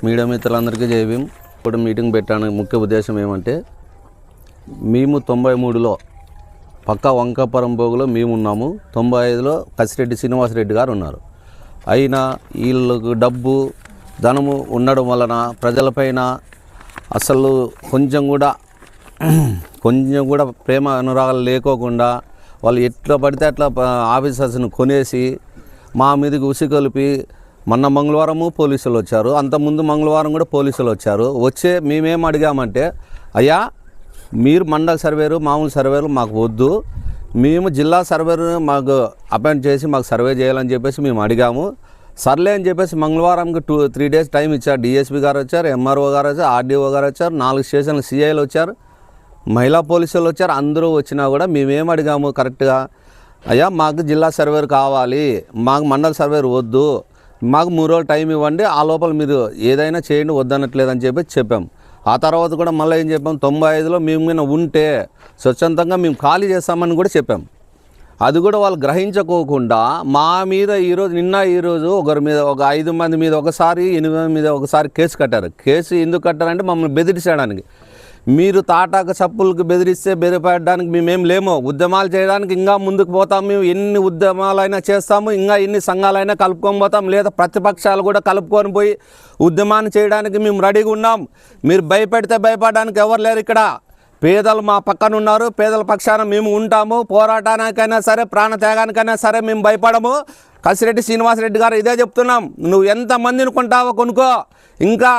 Media మిత్రులందరికీ జై భీమ్. ఇప్పుడు మీటింగ్ పెట్టడానికి ముఖ్య ఉద్దేశం ఏమంటే, మేము 93లో పక్కా వంకాపురం భోగులో మేము ఉన్నాము, 95లో కసిరెడ్డి శ్రీనివాసరెడ్డి గారు ఉన్నారు. అయినా వీళ్ళకు డబ్బు ధనము ఉండడం వలన ప్రజలపైన అసలు కొంచెం కూడా ప్రేమ అనురాగాలు లేకోకుండా వాళ్ళు ఎట్లా పడితే అట్లా ఆఫీసర్స్ని కొనేసి మా మీదకి ఉసిగొలిపి మొన్న మంగళవారము పోలీసులు వచ్చారు, అంతకుముందు మంగళవారం కూడా పోలీసులు వచ్చారు. మేమేం అడిగామంటే, అయ్యా మీరు మండల సర్వేరు మామూలు సర్వేరు మాకు వద్దు, మేము జిల్లా సర్వేరు మాకు అపాయింట్ చేసి మాకు సర్వే చేయాలని చెప్పేసి మేము అడిగాము. సర్లే అని చెప్పేసి మంగళవారంకి 2-3 డేస్ టైం ఇచ్చారు. డిఎస్పీ గారు వచ్చారు, ఎంఆర్ఓ గారు వచ్చారు, ఆర్డీఓ గారు వచ్చారు, 4 స్టేషన్ల సిఐలు వచ్చారు, మహిళా పోలీసులు వచ్చారు. అందరూ వచ్చినా కూడా మేమేం అడిగాము కరెక్ట్గా, అయ్యా మాకు జిల్లా సర్వేరు కావాలి, మాకు మండల సర్వేరు వద్దు, మాకు 3 రోజులు టైం ఇవ్వండి, ఆ లోపల మీరు ఏదైనా చేయండి వద్దనట్లేదని చెప్పి చెప్పాం. ఆ తర్వాత కూడా మళ్ళీ ఏం చెప్పాం, 95లో మేము ఉంటే స్వచ్ఛందంగా మేము ఖాళీ చేస్తామని కూడా చెప్పాం. అది కూడా వాళ్ళు గ్రహించుకోకుండా మా మీద ఈరోజు ఒకరి మీద ఒక 5 మంది మీద ఒకసారి 8 మంది మీద ఒకసారి కేసు కట్టారు. కేసు ఎందుకు కట్టారంటే మమ్మల్ని బెదిరించడానికి. మీరు తాటాక చప్పులకు బెదిరిస్తే బెదిరిపడడానికి మేమేం లేము, ఉద్యమాలు చేయడానికి ఇంకా ముందుకు పోతాం. మేము ఎన్ని ఉద్యమాలైనా చేస్తాము, ఇంకా ఎన్ని సంఘాలైనా కలుపుకొని పోతాం, లేదా ప్రతిపక్షాలు కూడా కలుపుకొని పోయి ఉద్యమాన్ని చేయడానికి మేము రెడీగా ఉన్నాం. మీరు భయపెడితే భయపడడానికి ఎవరు లేరు ఇక్కడ. పేదలు మా పక్కన ఉన్నారు, పేదల పక్షాన మేము ఉంటాము. పోరాటానికైనా సరే, ప్రాణత్యాగానికైనా సరే మేము భయపడము. కసిరెడ్డి శ్రీనివాసరెడ్డి గారు ఇదే చెప్తున్నాం, నువ్వు ఎంతమందిని కొంటావో కొనుక్కో, ఇంకా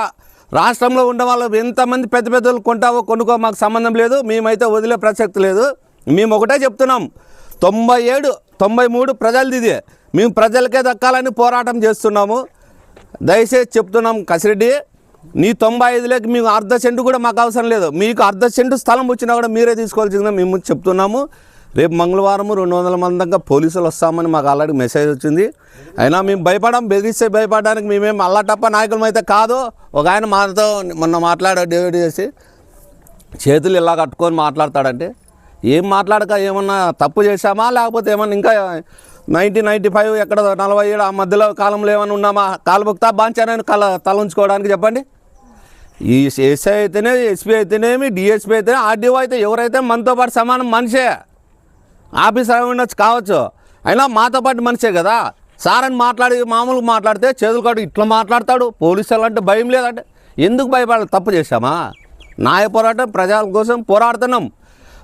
రాష్ట్రంలో ఉండే వాళ్ళు ఎంతమంది పెద్దలు కొంటావో కొనుక్కో, మాకు సంబంధం లేదు, మేమైతే వదిలే ప్రసక్తి లేదు. మేము ఒకటే చెప్తున్నాం, 93 ప్రజలది ఇదే, మేము ప్రజలకే దక్కాలని పోరాటం చేస్తున్నాము. దయచేసి చెప్తున్నాం కసిరెడ్డి, నీ 95లోకి మేము అర్ధ సెంటు కూడా మాకు అవసరం లేదు. మీకు అర్ధ సెంటు స్థలం వచ్చినా కూడా మీరే తీసుకోవాల్సిందిగా మేము చెప్తున్నాము. రేపు మంగళవారం 200 మంది దాకా పోలీసులు వస్తామని మాకు ఆల్రెడీ మెసేజ్ వచ్చింది. అయినా మేము బెదిరిస్తే భయపడడానికి మేమేం అల్లాటప్ప నాయకులం అయితే కాదు. ఒక ఆయన మాతో మొన్న మాట్లాడాడు, డేవిడ్ చేసి చేతులు ఇలా కట్టుకొని మాట్లాడతాడంటే, ఏం మాట్లాడక ఏమన్నా తప్పు చేశామా, లేకపోతే ఏమన్నా ఇంకా 1995 ఎక్కడ 47 ఆ మధ్యలో కాలంలో ఏమైనా ఉన్నామా, కాలుబుక్తా బాంచానని తల ఉంచుకోవడానికి చెప్పండి. ఈ ఎస్ఐ అయితేనే, ఎస్పీ అయితేనేమి, డిఎస్పీ అయితేనే, ఆర్డీఓ అయితే ఎవరైతే మనతో పాటు సమానం మనిషే, ఆఫీసర్ ఉండొచ్చు కావచ్చు, అయినా మాతో పాటు మనిషే కదా. సార్ అని మామూలుగా మాట్లాడితే చేతులు కాడు ఇట్లా మాట్లాడతాడు. పోలీసులు అంటే భయం లేదంటే ఎందుకు భయపడాలి? తప్పు చేశామా? న్యాయ పోరాటం ప్రజల కోసం పోరాడుతున్నాం.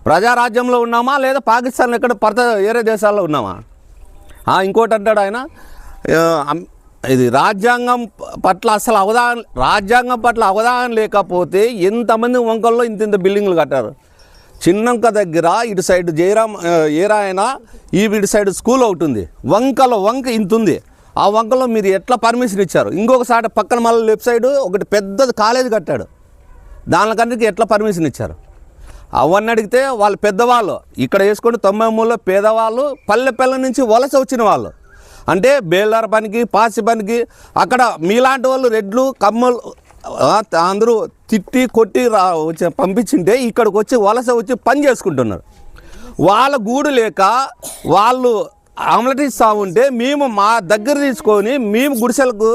ప్రజారాజ్యంలో ఉన్నామా, లేదా పాకిస్తాన్ ఎక్కడ వేరే దేశాల్లో ఉన్నామా? ఇంకోటి అంటాడు ఆయన, ఇది రాజ్యాంగం పట్ల అవగాహన లేకపోతే ఎంతమంది వంకల్లో ఇంత బిల్డింగ్లు కట్టారు. చిన్నంక దగ్గర ఇటు సైడ్ జయరాం ఏరాయన, ఇటు సైడ్ స్కూల్ ఒకటి ఉంది, వంక ఇంత ఉంది. ఆ వంకలో మీరు ఎట్లా పర్మిషన్ ఇచ్చారు? ఇంకొకసారి పక్కన మళ్ళీ లెఫ్ట్ సైడ్ ఒకటి పెద్దది కాలేజ్ కట్టాడు, దానికన్నిటికీ ఎట్లా పర్మిషన్ ఇచ్చారు? అవన్నీ అడిగితే వాళ్ళు పెద్దవాళ్ళు ఇక్కడ వేసుకొని 93లో పేదవాళ్ళు పల్లె నుంచి వలస వచ్చిన వాళ్ళు, అంటే బేల్దార పనికి, పాసి పనికి, అక్కడ మీలాంటి వాళ్ళు రెడ్లు కమ్మలు అందరూ తిట్టి కొట్టి పంపించింటే ఇక్కడికి వచ్చి వలస వచ్చి పని చేసుకుంటున్నారు. వాళ్ళ గూడు లేక వాళ్ళు ఆమ్లెట్ ఇస్తూ ఉంటే మేము మా దగ్గర తీసుకొని మేము గుడిసెలకు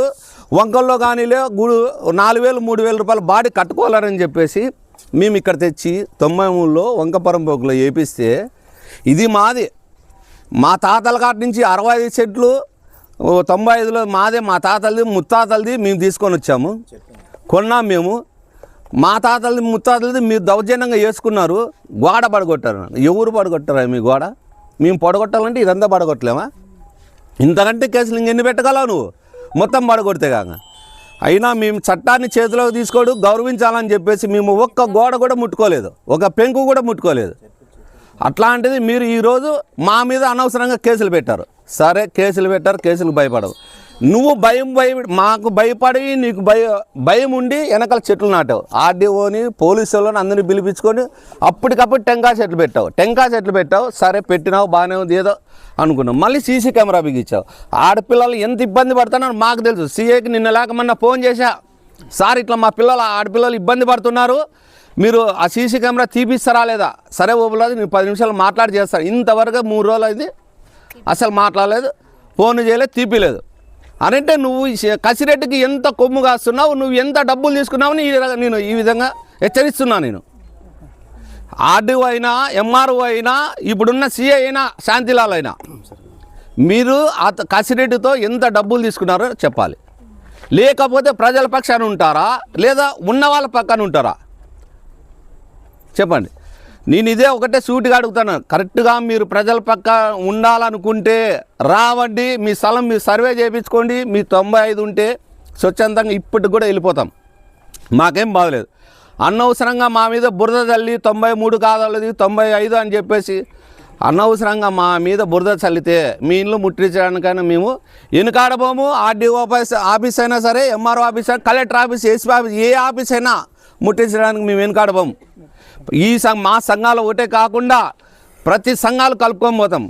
వంకల్లో కానీ గూడు 4,000 3,000 రూపాయలు బాడీ కట్టుకోవాలని చెప్పేసి మేము ఇక్కడ తెచ్చి 93లో వంకపురం పోకులో వేపిస్తే, ఇది మాది, మా తాతల కాటి నుంచి 65 సెంట్లు 95లో మాదే, మా తాతలది ముత్తాతలది మేము తీసుకొని వచ్చాము, కొన్నాం మేము. మా తాతలది ముత్తాతలది మీరు దౌర్జన్యంగా వేసుకున్నారు, గోడ పడగొట్టారు. ఎవరు పడగొట్టారా మీ గోడ? మేము పడగొట్టాలంటే ఇదంతా పడగొట్టలేమా? ఇంతకంటే కేసులు ఇంకెన్ని పెట్టగలవు నువ్వు, మొత్తం పడగొడితే కాక. అయినా మేము చట్టాన్ని చేతిలోకి తీసుకోడు, గౌరవించాలని చెప్పేసి మేము ఒక్క గోడ కూడా ముట్టుకోలేదు, ఒక పెంకు కూడా ముట్టుకోలేదు. అట్లాంటిది మీరు ఈరోజు మా మీద అనవసరంగా కేసులు పెట్టారు. సరే కేసులు పెట్టారు, కేసులకు భయపడవు నువ్వు. మాకు భయపడి నీకు భయం ఉండి వెనకాల చెట్లు నాటావు. ఆర్డీఓని పోలీసులను అందరినీ పిలిపించుకొని అప్పటికప్పుడు టెంకాయ చెట్లు పెట్టావు. సరే పెట్టినావు, బాగానే ఉంది ఏదో అనుకున్నాం. మళ్ళీ సీసీ కెమెరా బిగించావు. ఆడపిల్లలు ఎంత ఇబ్బంది పడుతున్నారో మాకు తెలుసు. సీఏకి నిన్న లేకమన్నా ఫోన్ చేశా, సార్ ఇట్లా మా ఆడపిల్లలు ఇబ్బంది పడుతున్నారు, మీరు ఆ సీసీ కెమెరా తీపిస్తారా లేదా? సరే ఓబులాది నేను 10 నిమిషాలు మాట్లాడి చేస్తాను. ఇంతవరకు 3 రోజులు అయింది, అసలు మాట్లాడలేదు, ఫోన్ చేయలేదు, తీపిలేదు. అనంటే నువ్వు కసిరెడ్డికి ఎంత కొమ్ము కాస్తున్నావు, నువ్వు ఎంత డబ్బులు తీసుకున్నావు నేను ఈ విధంగా హెచ్చరిస్తున్నా. నేను ఆర్డీఓ అయినా, ఎంఆర్ఓ అయినా, ఇప్పుడున్న సిఐ అయినా, శాంతిలాల్ అయినా, మీరు కసిరెడ్డితో ఎంత డబ్బులు తీసుకున్నారో చెప్పాలి. లేకపోతే ప్రజల పక్షాన ఉంటారా లేదా ఉన్న వాళ్ళ పక్కన ఉంటారా చెప్పండి. నేను ఇదే ఒకటే సూటిగా అడుగుతాను. కరెక్ట్గా మీరు ప్రజల పక్క ఉండాలనుకుంటే రావండి, మీ స్థలం మీరు సర్వే చేయించుకోండి. మీ 95 ఉంటే స్వచ్ఛందంగా ఇప్పటికి కూడా వెళ్ళిపోతాం, మాకేం బాగలేదు. అనవసరంగా మా మీద బురద చల్లి 93 కాదలది 95 అని చెప్పేసి అనవసరంగా మా మీద బురద చల్లితే మీ ఇల్లు ముట్టించడానికైనా మేము వెనుకాడబోము. ఆర్డీఓ ఆఫీస్ అయినా సరే, ఎంఆర్ఓ ఆఫీస్ అయినా, కలెక్టర్ ఆఫీస్, ఎస్పీ ఆఫీస్, ఏ ఆఫీస్ అయినా ముట్టించడానికి మేము వెనుకాడబోము. మా సంఘాలు ఒకటే కాకుండా ప్రతి సంఘాలు కలుపుకొని పోతాం.